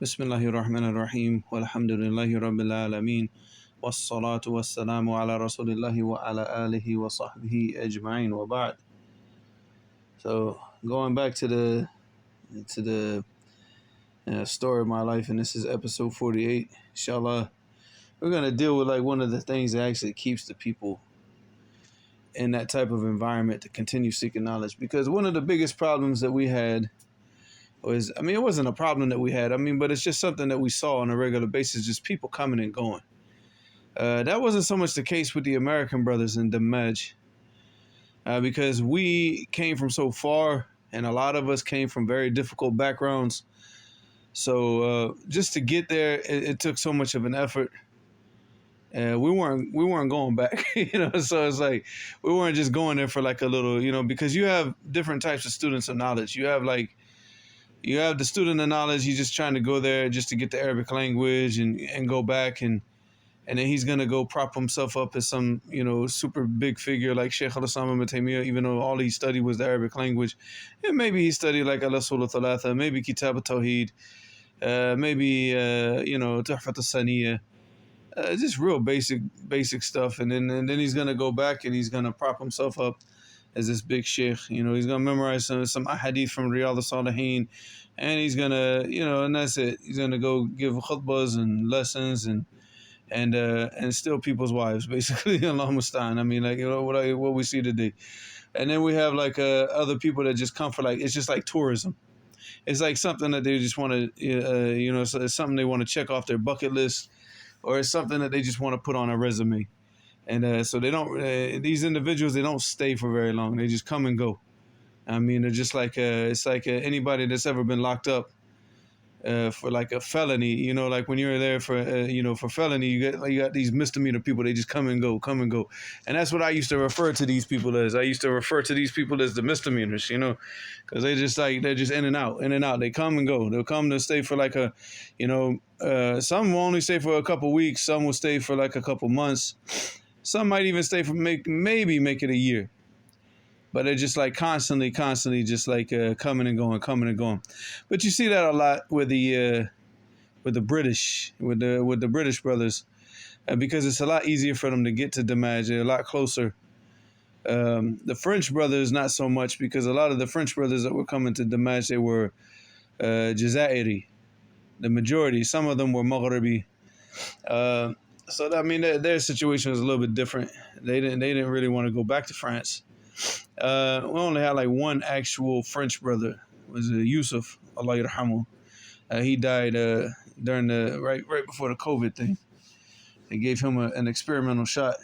بسم الله الرحمن الرحيم والحمد لله رب العالمين والصلاة والسلام على رسول الله وعلى آله وصحبه أجمعين وبعد. So going back to the story of my life, and this is episode 48. Inshallah, we're gonna deal with like one of the things that actually keeps the people in that type of environment to continue seeking knowledge. Because one of the biggest problems that we had was, it wasn't a problem that we had, but it's just something that we saw on a regular basis, just people coming and going. That wasn't so much the case with the American brothers in Dammaj, because we came from so far, and a lot of us came from very difficult backgrounds. So just to get there, it took so much of an effort. We weren't going back, So it's like we weren't just going there for like a little, because you have different types of students of knowledge. You have the student of knowledge. He's just trying to go there just to get the Arabic language and go back, and then he's gonna go prop himself up as some super big figure like Sheikh al-Islam ibn Taymiyyah, even though all he studied was the Arabic language. And maybe he studied like al-Usul al-Thalatha, maybe Kitab al-Tawheed, maybe Tuhfat al-Saniyah, just real basic stuff. And then he's gonna go back and he's gonna prop himself up as this big sheikh. He's gonna memorize some ahadith from Riyadh al-Salihin, and he's gonna, and that's it. He's gonna go give khutbahs and lessons and steal people's wives, basically. Allah musta'an. What we see today. And then we have like other people that just come for like, it's just like tourism. It's like something that they just want to, so it's something they want to check off their bucket list, or it's something that they just want to put on a resume. And so they don't. These individuals, they don't stay for very long. They just come and go. They're just like it's like anybody that's ever been locked up for like a felony. Like when you're there for for felony, you got these misdemeanor people. They just come and go, and that's what I used to refer to these people as. I used to refer to these people as the misdemeanors. Because they're just in and out, in and out. They come and go. They'll come to stay for like some will only stay for a couple weeks. Some will stay for like a couple months. Some might even stay for maybe make it a year, but they're just like constantly, just like coming and going. But you see that a lot with the British, with the British brothers, because it's a lot easier for them to get to Dammaj. They're a lot closer. The French brothers, not so much, because a lot of the French brothers that were coming to Dammaj, they were Jazairi, the majority. Some of them were Maghribi. So their situation was a little bit different. They didn't really want to go back to France. We only had like one actual French brother. It was Yusuf, Allah yarhamu. He died during the right before the COVID thing. They gave him an experimental shot,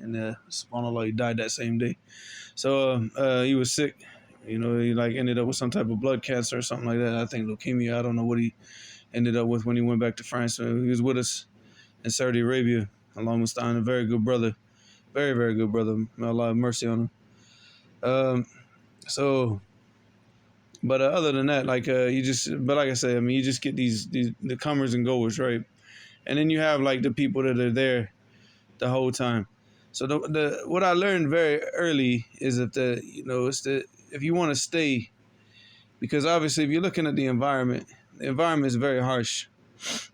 and subhanAllah, he died that same day. So he was sick. He like ended up with some type of blood cancer or something like that. I think leukemia. I don't know what he ended up with when he went back to France. So he was with us in Saudi Arabia, along with Stein, a very good brother, very, very good brother. May Allah have mercy on him. But other than that, like like I said, you just get these the comers and goers, right? And then you have like the people that are there the whole time. So the what I learned very early is that if you want to stay, because obviously if you're looking at the environment is very harsh.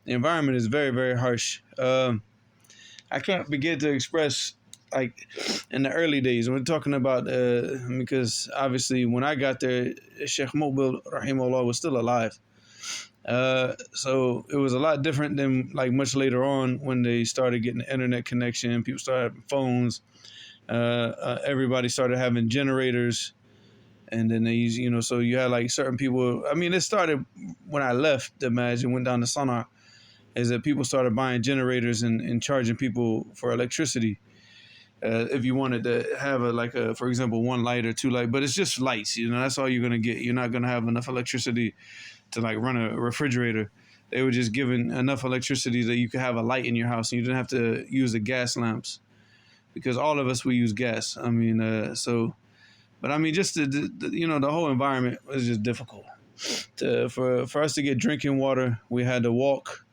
The environment is very, very harsh. I can't begin to express, like, in the early days, we're talking about, because obviously when I got there, Sheikh Mubil, rahimahullah, was still alive. So it was a lot different than, like, much later on when they started getting the internet connection, people started having phones, everybody started having generators. And then they use, so you had like certain people. It started when I left Dammaj and went down to Sana'a, is that people started buying generators and charging people for electricity. If you wanted to have for example, one light or two light, but it's just lights, that's all you're going to get. You're not going to have enough electricity to like run a refrigerator. They were just giving enough electricity that you could have a light in your house and you didn't have to use the gas lamps, because all of us, we use gas. But just the whole environment was just difficult. For us to get drinking water, we had to walk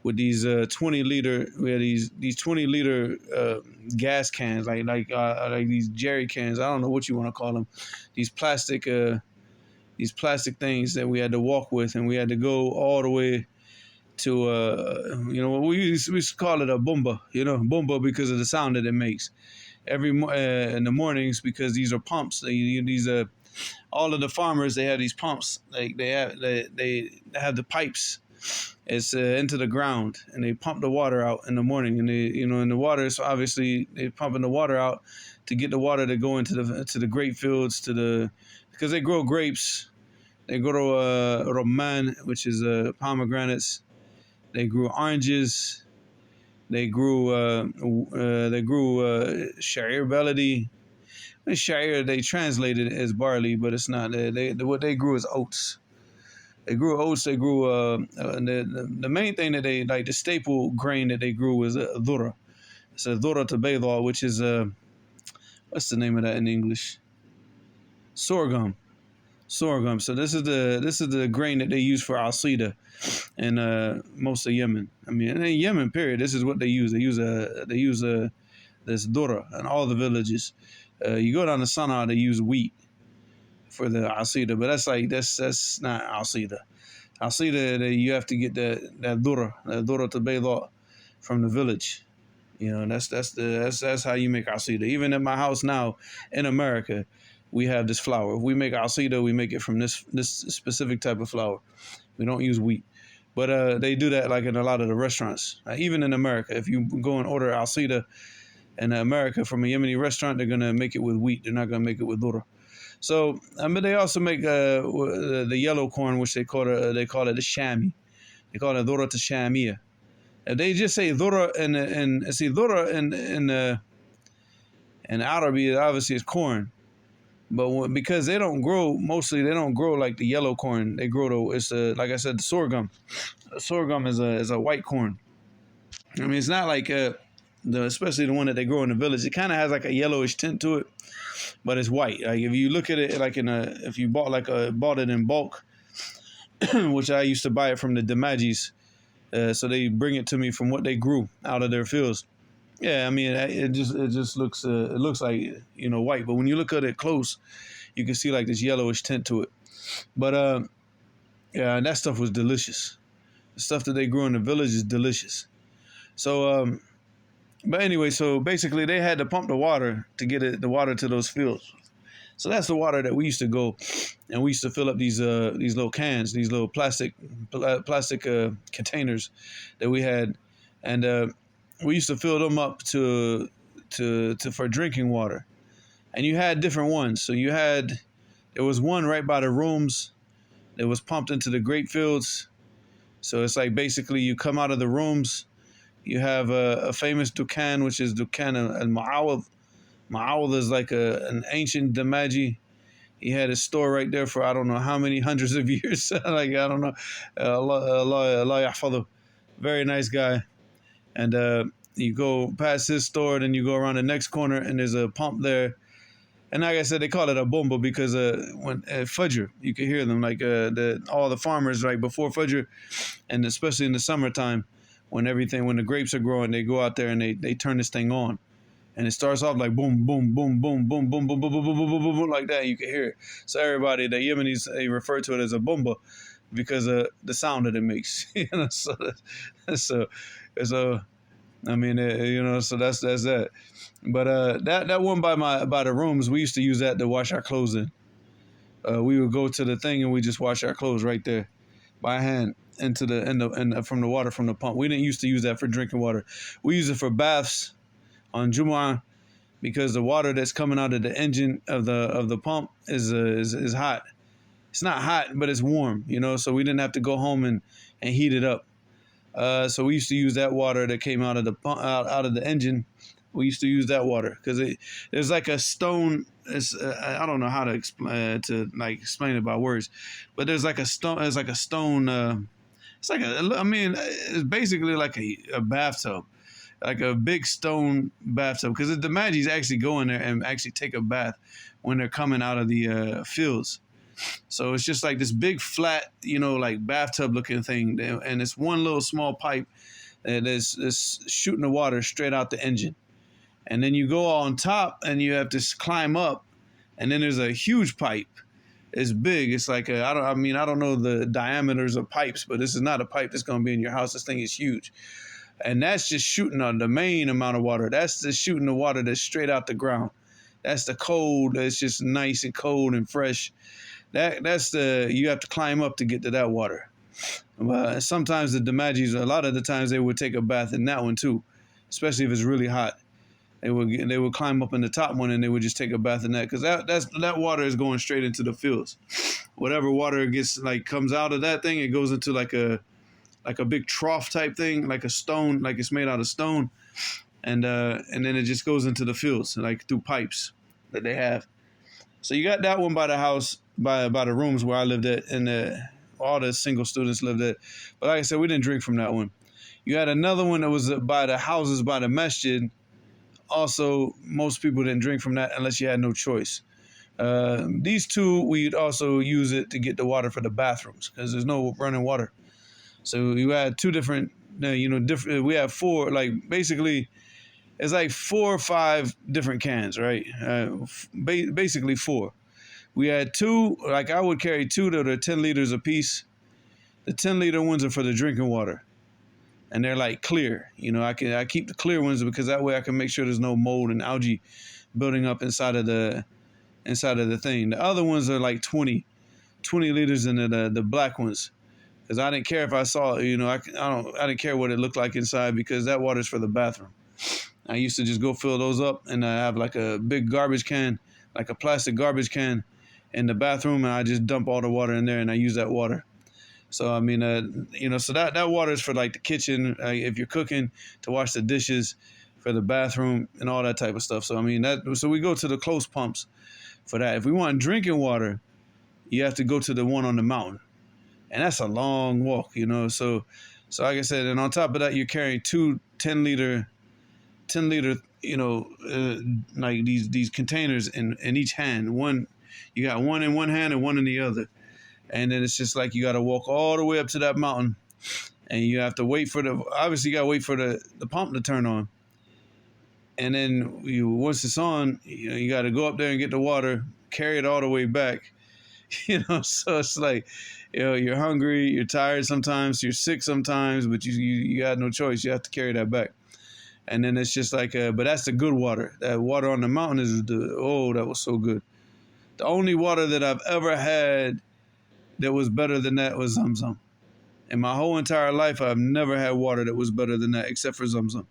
with these 20-liter. We had these 20-liter gas cans, like these jerry cans. I don't know what you want to call them. These plastic these plastic things that we had to walk with, and we had to go all the way to we used to call it a bomba, bomba because of the sound that it makes in the mornings, because these are pumps. These all of the farmers, they have these pumps. Like they have the pipes. It's into the ground, and they pump the water out in the morning. And they, in the water, so obviously they're pumping the water out to get the water to go into the grape fields, because they grow grapes. They grow roman, which is pomegranates. They grew oranges. They grew sha'ir baladi. Sha'ir, they translated it as barley, but it's not. What they grew is oats. They grew oats. They grew the main thing that they, like, the staple grain that they grew was dhurra. It's a dhurra to bayda, which is what's the name of that in English? Sorghum. Sorghum. So this is the grain that they use for asida in most of Yemen. I mean, in Yemen, period. This is what they use. They use this dhurra in all the villages. You go down to Sana'a, they use wheat for the asida, but that's not asida. Asida, you have to get that dhurra to bayda from the village. That's how you make asida. Even at my house now in America, we have this flour. If we make asida, we make it from this specific type of flour. We don't use wheat. But they do that like in a lot of the restaurants. Even in America, if you go and order asida in America from a Yemeni restaurant, they're gonna make it with wheat. They're not gonna make it with dhurra. So, but they also make the yellow corn, which they call it the shami. They call it dhurra to shamia. They just say dhurra dhurra in Arabic, obviously it's corn. But because they don't grow like the yellow corn. They grow like I said, the sorghum. Sorghum is a white corn. I mean, it's not like especially the one that they grow in the village. It kind of has like a yellowish tint to it, but it's white. Like if you look at it, like if you bought it in bulk, which I used to buy it from the Dammajis, so they bring it to me from what they grew out of their fields. Yeah, I mean, it just looks like white, but when you look at it close, you can see like this yellowish tint to it. But yeah, that stuff was delicious. The stuff that they grew in the village is delicious. So but anyway, so basically they had to pump the water to get the water to those fields. So that's the water that we used to go, and we used to fill up these little cans, these little plastic containers that we had, and we used to fill them up for drinking water. And you had different ones. So there was one right by the rooms that was pumped into the grape fields. So it's like basically you come out of the rooms, you have a famous Dukan, which is Dukan al-Mu'awad. Mu'awad is like an ancient Dammaji. He had a store right there for I don't know how many hundreds of years. Like, I don't know. Allah yahfadhu. Very nice guy. And you go past his store, then you go around the next corner, and there's a pump there. And like I said, they call it a bomba because when at Fajr, you can hear them, like all the farmers right before Fajr, and especially in the summertime, when the grapes are growing, they go out there and they turn this thing on. And it starts off like boom, boom, boom, boom, boom, boom, boom, boom, boom, boom, boom, boom, boom, like that. You can hear it. So everybody, the Yemenis, they refer to it as a bomba because of the sound that it makes. So I mean, so that's that. But that one by the rooms, we used to use that to wash our clothes in. We would go to the thing and we just wash our clothes right there by hand into from the water from the pump. We didn't used to use that for drinking water. We use it for baths on Jumu'ah because the water that's coming out of the engine of the pump is hot. It's not hot, but it's warm, so we didn't have to go home and heat it up. So we used to use that water that came out of the pump, out of the engine. We used to use that water because there's like a stone. I don't know how to explain it by words, but there's like a stone. It's like a stone. It's basically like a bathtub, like a big stone bathtub. Because the Majis actually go in there and actually take a bath when they're coming out of the fields. So it's just like this big flat, like bathtub looking thing, and it's one little small pipe that's shooting the water straight out the engine. And then you go on top and you have to climb up, and then there's a huge pipe It's big. It's like I don't know the diameters of pipes, but this is not a pipe that's going to be in your house. This thing is huge, and that's just shooting on the main amount of water. That's just shooting the water that's straight out the ground. That's the cold. That's just nice and cold and fresh. That's the you have to climb up to get to that water. Sometimes the Dammajis, a lot of the times they would take a bath in that one too, especially if it's really hot. They would climb up in the top one and they would just take a bath in that because that water is going straight into the fields. Whatever water gets comes out of that thing, it goes into like a big trough type thing, like a stone, like it's made out of stone, and then it just goes into the fields like through pipes that they have. So you got that one by the house, by the rooms where I lived at, and all the single students lived at. But like I said, we didn't drink from that one. You had another one that was by the houses by the masjid. Also, most people didn't drink from that unless you had no choice. These two, we'd also use it to get the water for the bathrooms because there's no running water. So you had two different, different. We have four, basically, it's like 4 or 5 different cans, right? Basically 4. We had 2, I would carry 2 that are 10 liters a piece. The 10-liter ones are for the drinking water. And they're clear. I keep the clear ones because that way I can make sure there's no mold and algae building up inside of the thing. The other ones are 20 liters in the black ones. Because I didn't care if I saw, I didn't care what it looked like inside because that water's for the bathroom. I used to just go fill those up and I have a big garbage can, like a plastic garbage can in the bathroom, and I just dump all the water in there and I use that water. So, so that water is for the kitchen, if you're cooking, to wash the dishes, for the bathroom and all that type of stuff. So, so we go to the close pumps for that. If we want drinking water, you have to go to the one on the mountain. And that's a long walk, So like I said, and on top of that, you're carrying 2 10-liter, these containers in each hand. One, you got one in one hand and one in the other. And then it's just you got to walk all the way up to that mountain, and you have to wait for obviously you got to wait for the pump to turn on. And then once it's on, you got to go up there and get the water, carry it all the way back. So it's you're hungry, you're tired sometimes, you're sick sometimes, but you got no choice. You have to carry that back. And then it's just but that's the good water. That water on the mountain is that was so good. The only water that I've ever had that was better than that was Zamzam. In my whole entire life, I've never had water that was better than that except for Zamzam.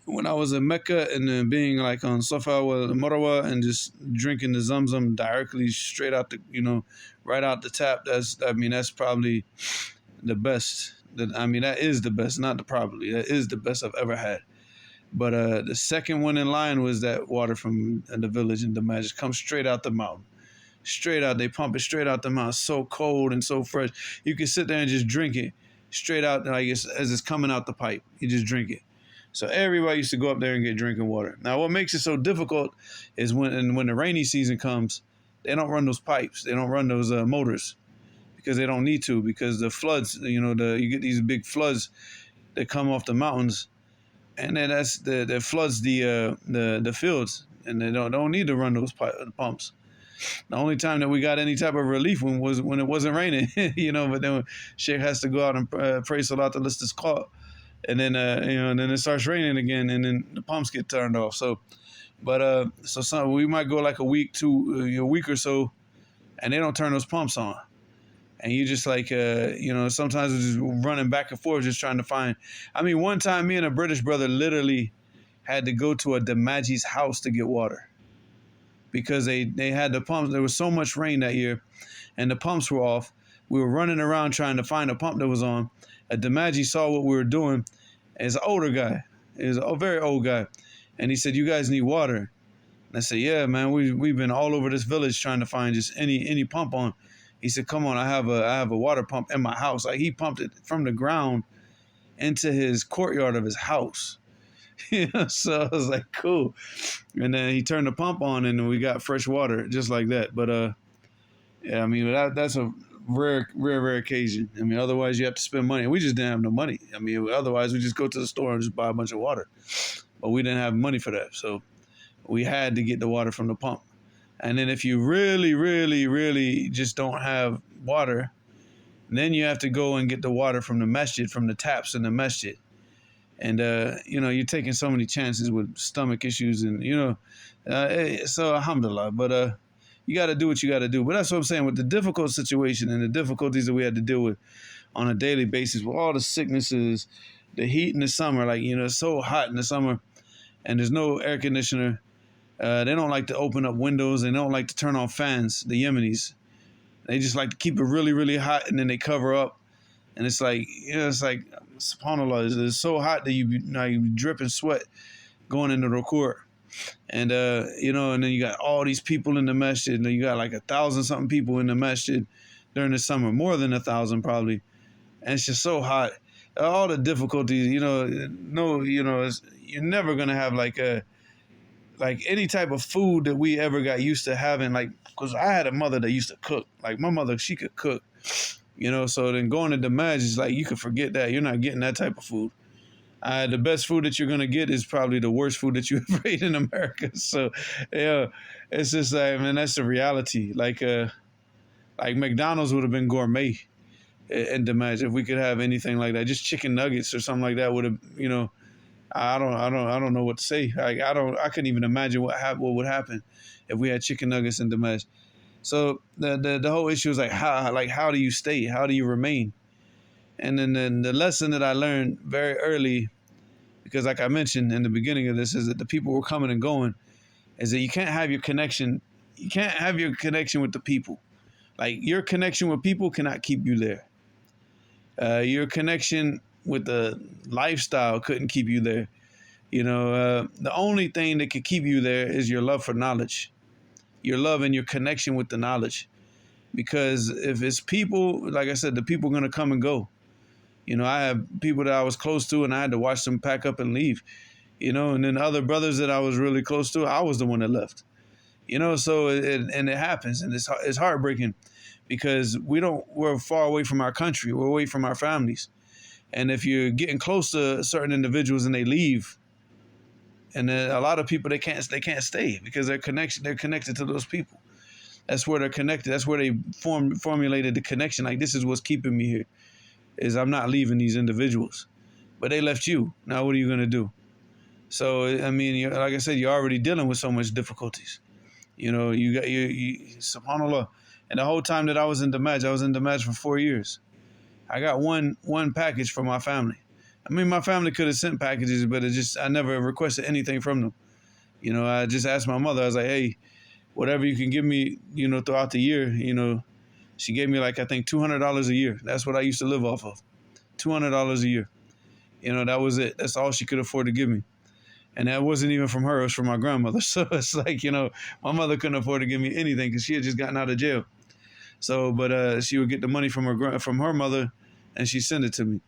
When I was in Mecca and then being on Safa or Marwa and just drinking the Zamzam directly straight out right out the tap, that's probably the best. That is the best, not the probably. That is the best I've ever had. But the second one in line was that water from the village in Dammaj. It comes straight out the mountain. Straight out, they pump it straight out the mountain. So cold and so fresh. You can sit there and just drink it straight out, as it's coming out the pipe. You just drink it. So everybody used to go up there and get drinking water. Now, what makes it so difficult is when the rainy season comes, they don't run those pipes. They don't run those motors because they don't need to, because the floods, you get these big floods that come off the mountains, and then that floods the fields, and they don't need to run those pumps. The only time that we got any type of relief was when it wasn't raining, but then Sheikh has to go out and pray Salat al-Istisqa call. And then, and then it starts raining again, and then the pumps get turned off. So we might go a week or so, and they don't turn those pumps on. And you just sometimes we're just running back and forth, just trying to find. One time me and a British brother literally had to go to a Dammaji's house to get water because they had the pumps. There was so much rain that year, and the pumps were off. We were running around trying to find a pump that was on. A Dammaj saw what we were doing. He's an older guy. He's a very old guy. And he said, "You guys need water." And I said, "Yeah, man, we've been all over this village trying to find just any pump on." He said, "Come on, I have a water pump in my house." He pumped it from the ground into his courtyard of his house. So I was like, cool. And then he turned the pump on and we got fresh water just like that. But that's a rare occasion. Otherwise you have to spend money. We just didn't have no money. Otherwise we just go to the store and just buy a bunch of water. But we didn't have money for that. So we had to get the water from the pump. And then if you really, really, really just don't have water, then you have to go and get the water from the masjid, from the taps in the masjid. And, you're taking so many chances with stomach issues and, so alhamdulillah. But you got to do what you got to do. But that's what I'm saying with the difficult situation and the difficulties that we had to deal with on a daily basis with all the sicknesses, the heat in the summer, like, it's so hot in the summer and there's no air conditioner. They don't like to open up windows. They don't like to turn on fans, the Yemenis. They just like to keep it really, really hot and then they cover up. And it's like, subhanAllah, it's so hot that you drip and sweat going into the court. And, and then you got all these people in the masjid. And you got like 1,000-something people in the masjid during the summer, more than 1,000 probably. And it's just so hot. All the difficulties, you're never going to have like any type of food that we ever got used to having. Like, because I had a mother that used to cook. Like my mother, she could cook, so then going to Dammaj is like, you could forget that. You're not getting that type of food. The best food that you're going to get is probably the worst food that you ever ate in America. So, yeah, it's just like, man, that's the reality. Like McDonald's would have been gourmet in Dammaj if we could have anything like that. Just chicken nuggets or something like that would have, I don't know what to say. Like, I couldn't even imagine what would happen if we had chicken nuggets in Dammaj. So the whole issue is like how do you stay? How do you remain? And then the lesson that I learned very early, because like I mentioned in the beginning of this, is that the people were coming and going, is that you can't have your connection. You can't have your connection with the people. Like your connection with people cannot keep you there. Your connection with the lifestyle couldn't keep you there. The only thing that could keep you there is your love for knowledge, your love and your connection with the knowledge. Because if it's people, like I said, the people are going to come and go. I have people that I was close to and I had to watch them pack up and leave, and then other brothers that I was really close to, I was the one that left, so it happens. And it's heartbreaking because we're far away from our country. We're away from our families. And if you're getting close to certain individuals and they leave, and then a lot of people, they can't stay because they're connected to those people. That's where they're connected. That's where they formulated the connection. Like, this is what's keeping me here, is I'm not leaving these individuals. But they left you. Now what are you going to do? So, I mean, like I said, you're already dealing with so much difficulties. You subhanAllah. And the whole time that I was in Dammaj for 4 years. I got one package for my family. I mean, my family could have sent packages, but I never requested anything from them. I just asked my mother, I was like, hey, whatever you can give me, throughout the year, she gave me like, I think $200 a year. That's what I used to live off of. $200 a year. That was it. That's all she could afford to give me. And that wasn't even from her. It was from my grandmother. So it's like, my mother couldn't afford to give me anything because she had just gotten out of jail. So, but she would get the money from her mother and she'd send it to me.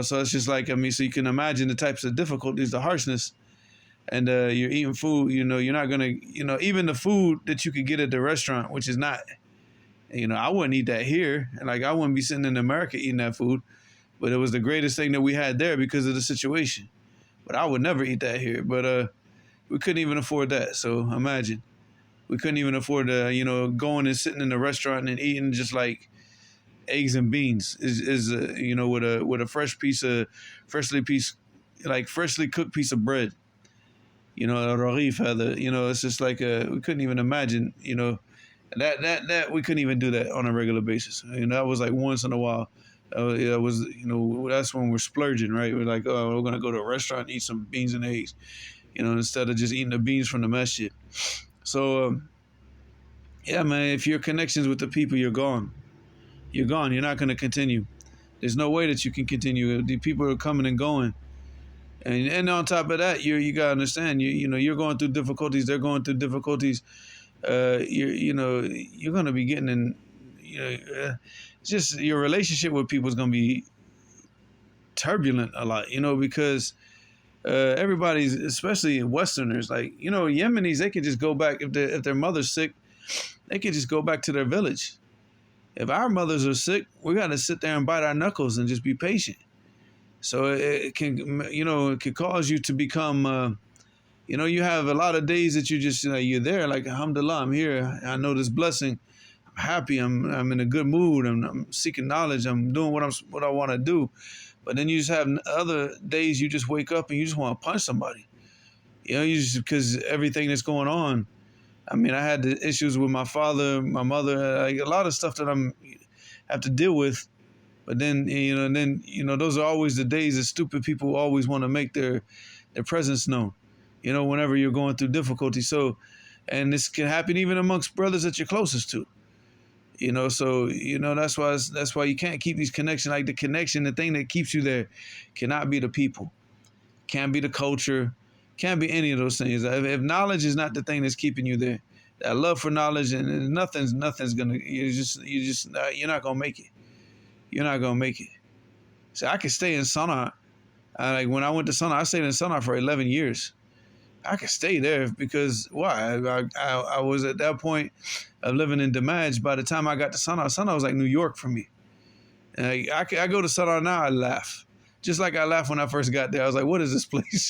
So it's just like, I mean, so you can imagine the types of difficulties, the harshness, and you're eating food, you're not going to, even the food that you could get at the restaurant, which is not, I wouldn't eat that here. And like, I wouldn't be sitting in America eating that food, but it was the greatest thing that we had there because of the situation. But I would never eat that here. But we couldn't even afford that. So imagine, we couldn't even afford to, going and sitting in the restaurant and eating just like eggs and beans is with a freshly cooked piece of bread. A ragif it's just like we couldn't even imagine, that we couldn't even do that on a regular basis. That was like once in a while. It was, that's when we're splurging, right? We're like, oh, we're going to go to a restaurant and eat some beans and eggs, instead of just eating the beans from the masjid. So, yeah, man, if your connections with the people, you're gone. You're gone. You're not going to continue. There's no way that you can continue. The people are coming and going. And on top of that, you got to understand, you're going through difficulties. They're going through difficulties. You're going to be getting in, just your relationship with people is going to be turbulent a lot, because everybody's, especially Westerners, like, Yemenis, they can just go back, if their mother's sick, they can just go back to their village. If our mothers are sick, we got to sit there and bite our knuckles and just be patient. So it can, it can cause you to become You have a lot of days that you just, you're there, like, alhamdulillah, I'm here. I know this blessing. I'm happy. I'm in a good mood. I'm seeking knowledge. I'm doing what I want to do. But then you just have other days you just wake up and you just want to punch somebody. You just, because everything that's going on. I mean, I had the issues with my father, my mother, like a lot of stuff that I'm have to deal with. But then, those are always the days that stupid people always want to make their presence known, whenever you're going through difficulty. So, and this can happen even amongst brothers that you're closest to, so, that's why you can't keep these connections. Like the thing that keeps you there cannot be the people, can't be the culture, can't be any of those things. If knowledge is not the thing that's keeping you there, that love for knowledge, and nothing's gonna, you're not gonna make it. You're not gonna make it. So I could stay in Sana'a. Like when I went to Sana'a, I stayed in Sana'a for 11 years. I could stay there because why? I was at that point of living in Dammaj. By the time I got to Sana'a was like New York for me. And I go to Sana'a now, I laugh. Just like I laughed when I first got there. I was like, what is this place?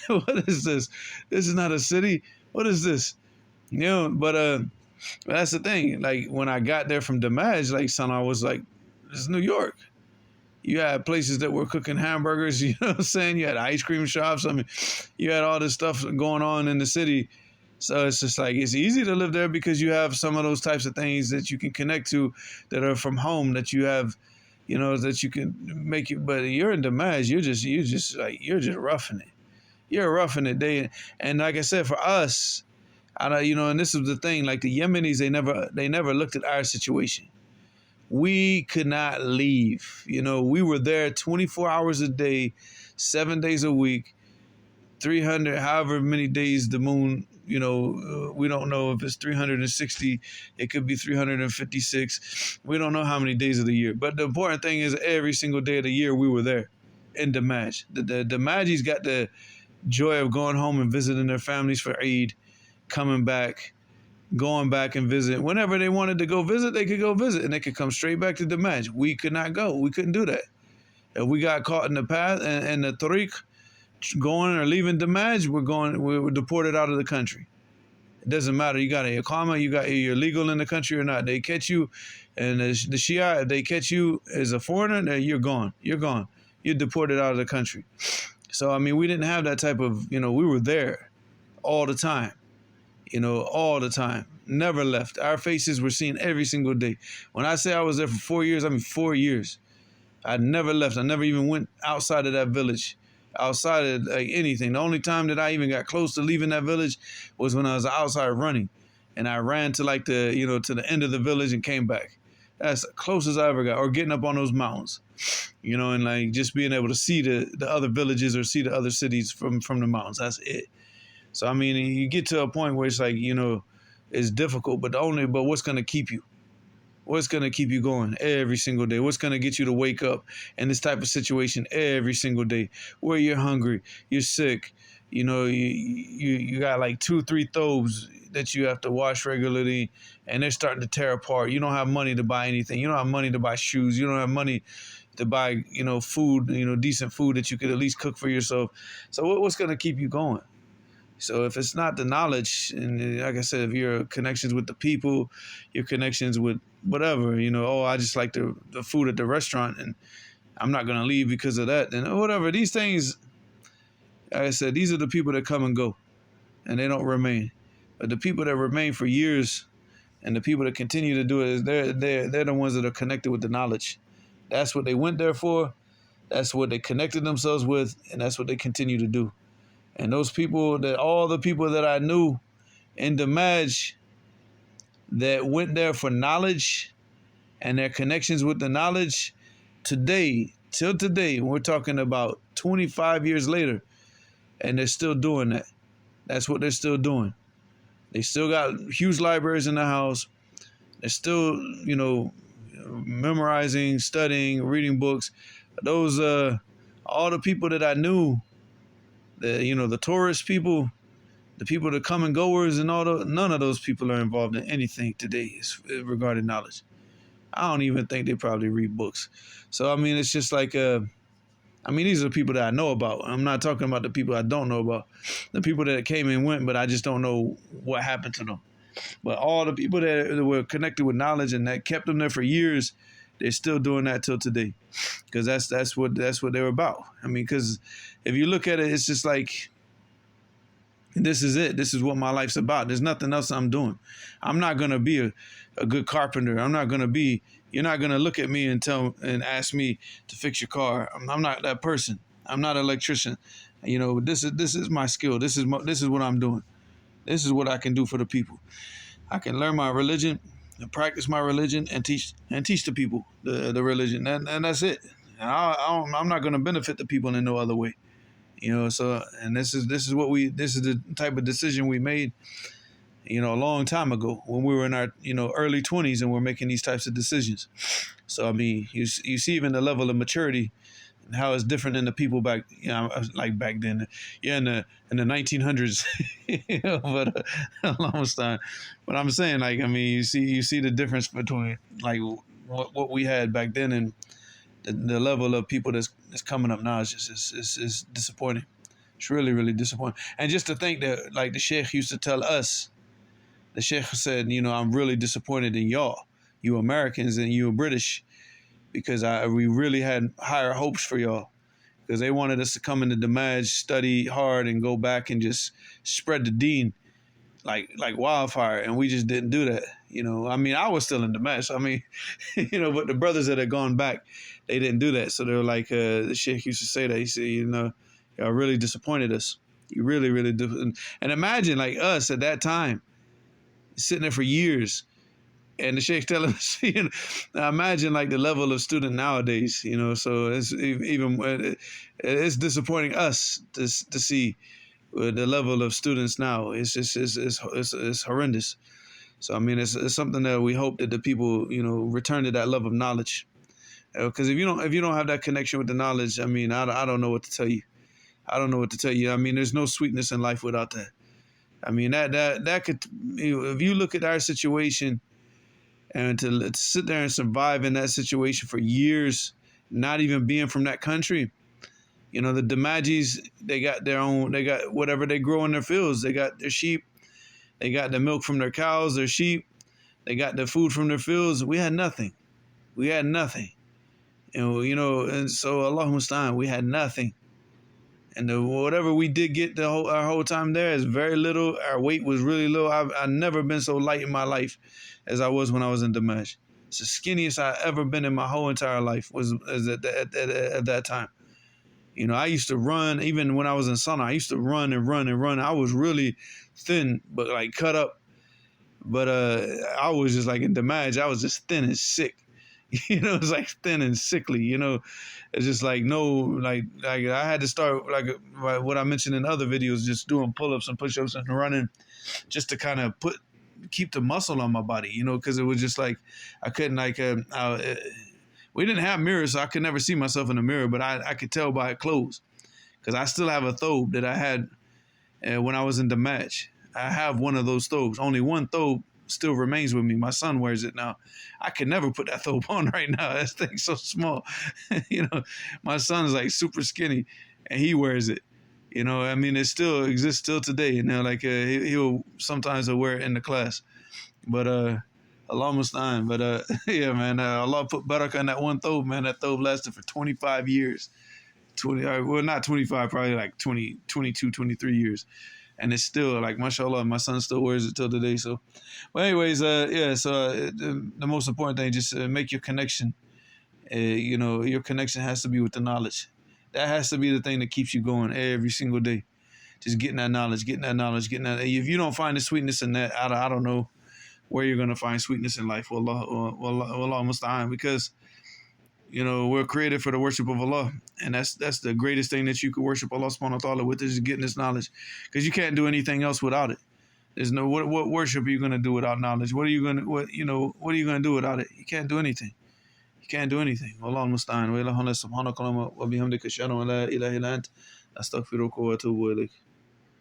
What is this? This is not a city. What is this? But that's the thing. Like when I got there from Dammaj, like Sana'a was like, this is New York. You had places that were cooking hamburgers, you know what I'm saying? You had ice cream shops. I mean, you had all this stuff going on in the city. So it's just like, it's easy to live there because you have some of those types of things that you can connect to that are from home, that you have, that you can make it. But you're in Dammaj, you're just roughing it. You're roughing it. And like I said, for us, and this is the thing, like the Yemenis, they never looked at our situation. We could not leave. We were there 24 hours a day, 7 days a week, 300, however many days the moon, we don't know if it's 360, it could be 356. We don't know how many days of the year. But the important thing is every single day of the year we were there in Dammaj. The Dammajis got the joy of going home and visiting their families for Eid, coming back, going back and visit. Whenever they wanted to go visit, they could go visit, and they could come straight back to Dammaj. We could not go. We couldn't do that. If we got caught in the path and the tariq, going or leaving Dammaj, we were deported out of the country. It doesn't matter. You got a iqama, you're legal in the country or not. They catch you, and the Shia, if they catch you as a foreigner, you're gone. You're gone. You're deported out of the country. So, I mean, we didn't have that type of, we were there all the time. All the time. Never left. Our faces were seen every single day. When I say I was there for 4 years, I mean 4 years. I never left. I never even went outside of that village, outside of like anything. The only time that I even got close to leaving that village was when I was outside running. And I ran to like to the end of the village and came back. That's the closest I ever got. Or getting up on those mountains, and like just being able to see the other villages or see the other cities from the mountains. That's it. So, I mean, you get to a point where it's like, it's difficult, but what's going to keep you? What's going to keep you going every single day? What's going to get you to wake up in this type of situation every single day where you're hungry, you're sick, you got like 2-3 thobes that you have to wash regularly, and they're starting to tear apart. You don't have money to buy anything. You don't have money to buy shoes. You don't have money to buy, food, decent food that you could at least cook for yourself. So what's going to keep you going? So if it's not the knowledge, and like I said, if your connections with the people, your connections with whatever, I just like the food at the restaurant and I'm not going to leave because of that, and whatever. These things, like I said, these are the people that come and go and they don't remain. But the people that remain for years and the people that continue to do it, they're the ones that are connected with the knowledge. That's what they went there for. That's what they connected themselves with, and that's what they continue to do. And those people, all the people that I knew in Dammaj that went there for knowledge and their connections with the knowledge, till today, we're talking about 25 years later, and they're still doing that. That's what they're still doing. They still got huge libraries in the house. They're still, memorizing, studying, reading books. Those, all the people that I knew, the tourist people, the people that come and goers and none of those people are involved in anything today regarding knowledge. I don't even think they probably read books. So, I mean, it's just like, I mean, these are the people that I know about. I'm not talking about the people I don't know about. The people that came and went, but I just don't know what happened to them. But all the people that were connected with knowledge and that kept them there for years, they're still doing that till today, because that's what they were about. I mean, because if you look at it, it's just like, this is it. This is what my life's about. There's nothing else I'm doing. I'm not gonna be a good carpenter. I'm not gonna be. You're not gonna look at me and ask me to fix your car. I'm not that person. I'm not an electrician. You know, this is my skill. This is what I'm doing. This is what I can do for the people. I can learn my religion and practice my religion and teach the people the religion, and that's it. I'm not going to benefit the people in no other way, you know. So, and this is the type of decision we made, you know, a long time ago when we were in our, you know, early 20s and we're making these types of decisions. So I mean, you see even the level of maturity and how it's different than the people back, you know, like back then, yeah, in the 1900s, you know, but a long time. But I'm saying, like, I mean, you see the difference between like what we had back then and the level of people that's coming up now is just is disappointing. It's really, really disappointing. And just to think that, like, the Sheikh used to tell us, the Sheikh said, you know, I'm really disappointed in y'all, you Americans and you British, because we really had higher hopes for y'all, because they wanted us to come into Dammaj, study hard, and go back and just spread the deen like wildfire, and we just didn't do that. You know, I mean, I was still in Dammaj, so I mean, you know, but the brothers that had gone back, they didn't do that. So they were like, the Sheikh used to say that. He said, you know, y'all really disappointed us. You really, really do. And imagine, like, us at that time, sitting there for years, and the Sheikh telling us, you know, now imagine like the level of student nowadays, you know. So it's disappointing us to see the level of students now. It's just it's horrendous. So I mean, it's something that we hope that the people, you know, return to that love of knowledge. Because if you don't have that connection with the knowledge, I mean, I don't know what to tell you. I don't know what to tell you. I mean, there's no sweetness in life without that. I mean, that could, you know, if you look at our situation, and to sit there and survive in that situation for years, not even being from that country. You know, the Dammajis, they got whatever they grow in their fields. They got their sheep, they got the milk from their cows, their sheep, they got the food from their fields. We had nothing. And, you know, and so Allah Mustaan, we had nothing. And whatever we did get our whole time there is very little. Our weight was really low. I've never been so light in my life as I was when I was in Dammaj. It's the skinniest I ever been in my whole entire life was at that time. You know, I used to run, even when I was in Sana, I used to run and run and run. I was really thin, but like cut up. But I was just like in Dammaj, I was just thin and sick. You know, it's like thin and sickly, you know. It's just like like I had to start, like what I mentioned in other videos, just doing pull-ups and push-ups and running just to kind of keep the muscle on my body, you know, because it was just like I couldn't, like, we didn't have mirrors, so I could never see myself in the mirror, but I could tell by clothes, because I still have a thobe that I had when I was in Dammaj. I have one of those thobes. Only one thobe still remains with me. My son wears it now. I could never put that thobe on right now. That thing's so small. You know, my son's like super skinny, and he wears it. You know, I mean, it still exists still today. You know, like he'll sometimes wear it in the class. But Allah Mustaan. But yeah, man, Allah put barakah in that one thobe, man. That thobe lasted for 25 years. 20, well, not 25, probably like 20, 22, 23 years. And it's still, like, mashallah, my son still wears it till today. So, but anyways, yeah, so the most important thing, just make your connection. You know, your connection has to be with the knowledge. That has to be the thing that keeps you going every single day. Just getting that knowledge. If you don't find the sweetness in that, I don't know where you're going to find sweetness in life. Wallah musta'an, because, you know, we're created for the worship of Allah, and that's the greatest thing that you could worship Allah subhanahu wa ta'ala with, is getting this knowledge, because you can't do anything else without it. There's no what worship are you going to do without knowledge? What are you going to do without it? You can't do anything. You can't do anything. Allah musta'an. Wa ilahuna subhanaka wa bihamdika ashhadu an la ilaha illa ant astaghfiruka wa atubu ilayk.